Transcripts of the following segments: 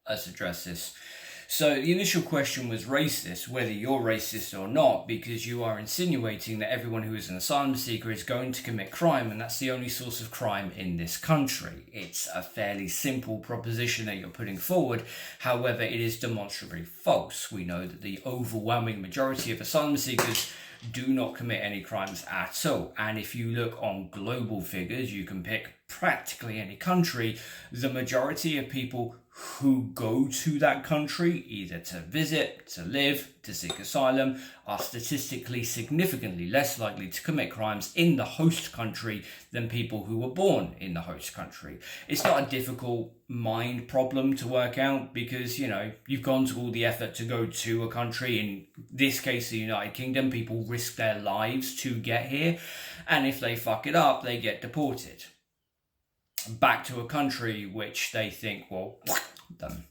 let's address this. So the initial question was racist, whether you're racist or not, because you are insinuating that everyone who is an asylum seeker is going to commit crime, and that's the only source of crime in this country. It's a fairly simple proposition that you're putting forward. However, it is demonstrably false. We know that the overwhelming majority of asylum seekers do not commit any crimes at all. And if you look on global figures, you can pick practically any country, the majority of people who go to that country, either to visit, to live, to seek asylum, are statistically significantly less likely to commit crimes in the host country than people who were born in the host country. It's not a difficult mind problem to work out because, you've gone to all the effort to go to a country, in this case the United Kingdom. People risk their lives to get here, and if they fuck it up, they get deported back to a country which they think, well, done.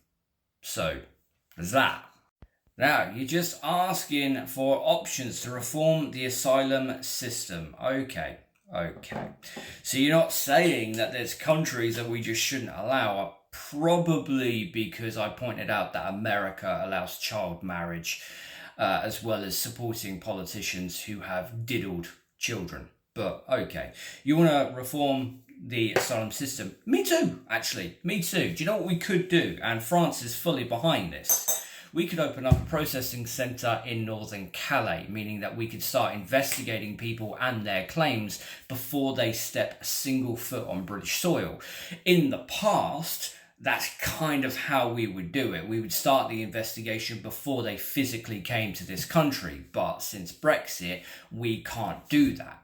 So, there's that. Now, you're just asking for options to reform the asylum system. Okay. So you're not saying that there's countries that we just shouldn't allow, probably because I pointed out that America allows child marriage, as well as supporting politicians who have diddled children. But okay, you want to reform the asylum system? Me too, actually. Me too. Do you know what we could do? And France is fully behind this. We could open up a processing centre in northern Calais, meaning that we could start investigating people and their claims before they step a single foot on British soil. In the past, that's kind of how we would do it. We would start the investigation before they physically came to this country. But since Brexit, we can't do that.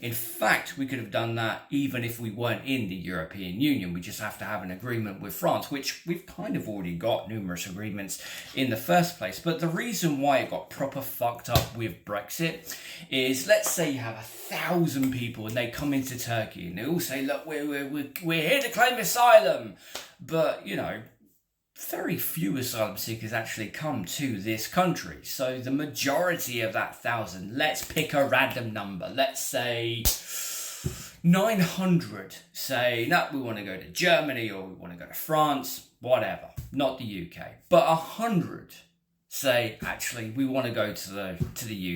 In fact, we could have done that even if we weren't in the European Union. We just have to have an agreement with France, which we've kind of already got numerous agreements in the first place. But the reason why it got proper fucked up with Brexit is, let's say you have 1,000 people and they come into Turkey and they all say, look, we're here to claim asylum. But, very few asylum seekers actually come to this country. So the majority of that 1,000, let's pick a random number. Let's say 900 say, no, we want to go to Germany or we want to go to France, whatever, not the UK. But 100 say, actually, we want to go to the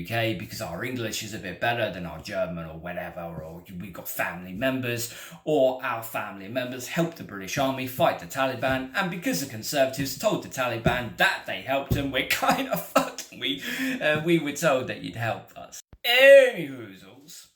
UK because our English is a bit better than our German or whatever, or we've got family members, or our family members helped the British Army fight the Taliban, and because the Conservatives told the Taliban that they helped them, we're kind of fucked. We were told that you'd help us. Anyhoozles.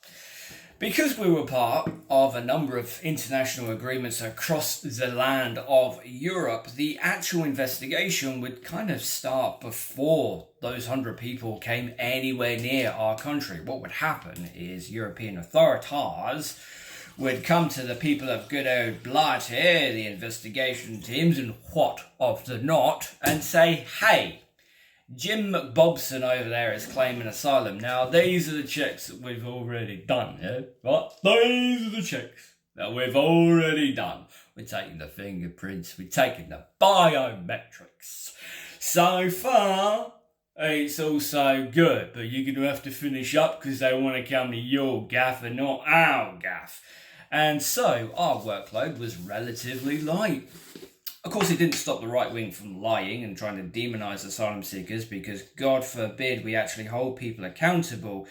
Because we were part of a number of international agreements across the land of Europe, the actual investigation would kind of start before those 100 people came anywhere near our country. What would happen is European authorities would come to the people of good old blood here, the investigation teams and what of the not, and say, hey, Jim McBobson over there is claiming asylum. Now, these are the checks that we've already done, yeah? Right? These are the checks that we've already done. We're taking the fingerprints, we're taking the biometrics. So far, it's all so good, but you're going to have to finish up because they want to come to your gaff and not our gaff. And so, our workload was relatively light. Of course, it didn't stop the right wing from lying and trying to demonise asylum seekers because, God forbid, we actually hold people accountable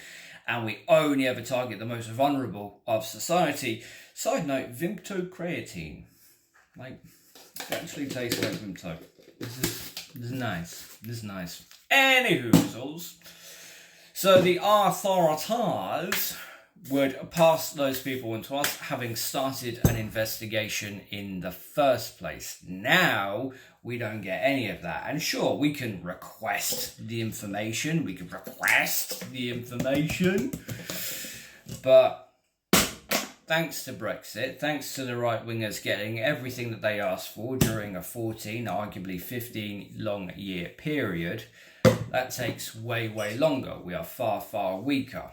and we only ever target the most vulnerable of society. Side note, Vimto creatine. It actually tastes like Vimto. This is nice. This is nice. Anywhoozles. So the authorities would pass those people on to us, having started an investigation in the first place. Now, we don't get any of that. And sure, we can request the information. But thanks to Brexit, thanks to the right-wingers getting everything that they asked for during a 14, arguably 15 long year period, that takes way, way longer. We are far, far weaker.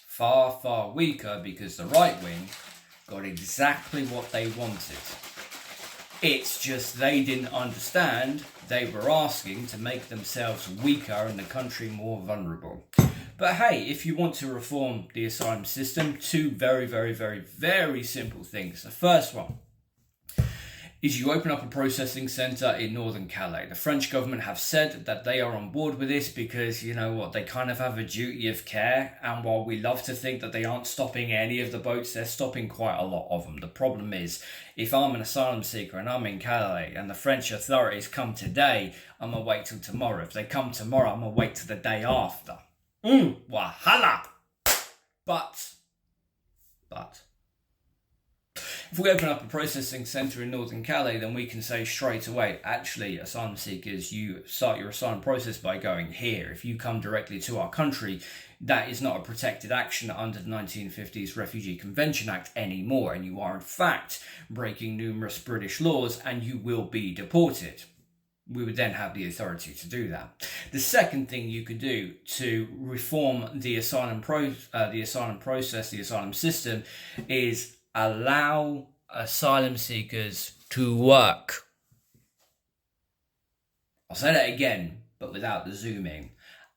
Far, far weaker because the right wing got exactly what they wanted. It's just they didn't understand they were asking to make themselves weaker and the country more vulnerable. But hey, if you want to reform the asylum system, two very, very, very, very simple things. The first one is you open up a processing centre in northern Calais. The French government have said that they are on board with this because, you know what, they kind of have a duty of care, and while we love to think that they aren't stopping any of the boats, they're stopping quite a lot of them. The problem is, if I'm an asylum seeker and I'm in Calais and the French authorities come today, I'm going to wait till tomorrow. If they come tomorrow, I'm going to wait till the day after. Wahala! But if we open up a processing centre in northern Calais, then we can say straight away, actually, asylum seekers, you start your asylum process by going here. If you come directly to our country, that is not a protected action under the 1950s Refugee Convention Act anymore, and you are in fact breaking numerous British laws, and you will be deported. We would then have the authority to do that. The second thing you could do to reform the asylum process, the asylum system, is allow asylum seekers to work. I'll say that again, but without the zooming.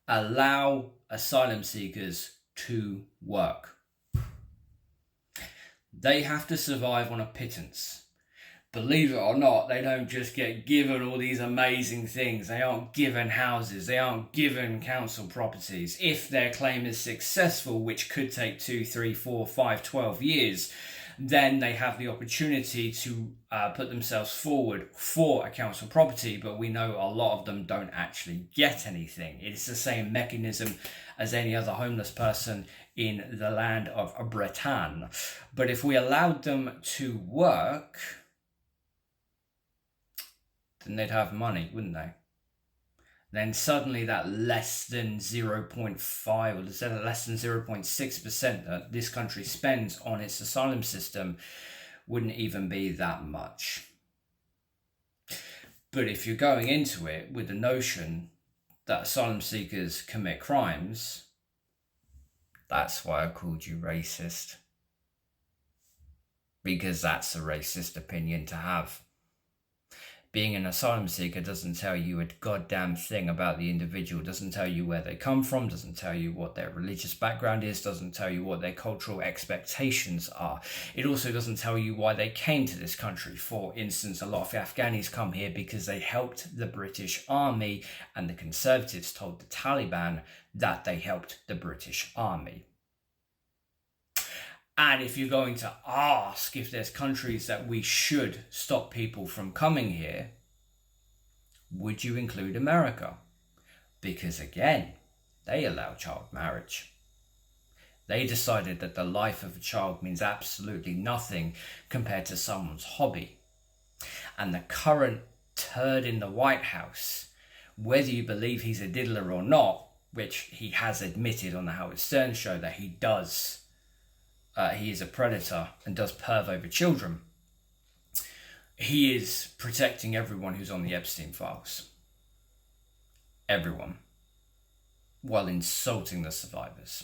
Allow asylum seekers to work. They have to survive on a pittance. Believe it or not, they don't just get given all these amazing things. They aren't given houses. They aren't given council properties. If their claim is successful, which could take 2, 3, 4, 5, 12 years, then they have the opportunity to put themselves forward for a council property, but we know a lot of them don't actually get anything. It's the same mechanism as any other homeless person in the land of Britain. But if we allowed them to work, then they'd have money, wouldn't they? Then suddenly that less than 0.5 or less than 0.6% that this country spends on its asylum system wouldn't even be that much. But if you're going into it with the notion that asylum seekers commit crimes, that's why I called you racist. Because that's a racist opinion to have. Being an asylum seeker doesn't tell you a goddamn thing about the individual, doesn't tell you where they come from, doesn't tell you what their religious background is, doesn't tell you what their cultural expectations are. It also doesn't tell you why they came to this country. For instance, a lot of Afghanis come here because they helped the British Army, and the Conservatives told the Taliban that they helped the British Army. And if you're going to ask if there's countries that we should stop people from coming here, would you include America? Because again, they allow child marriage. They decided that the life of a child means absolutely nothing compared to someone's hobby. And the current turd in the White House, whether you believe he's a diddler or not, which he has admitted on the Howard Stern show that he does, he is a predator and does perv over children. He is protecting everyone who's on the Epstein files. Everyone. While insulting the survivors.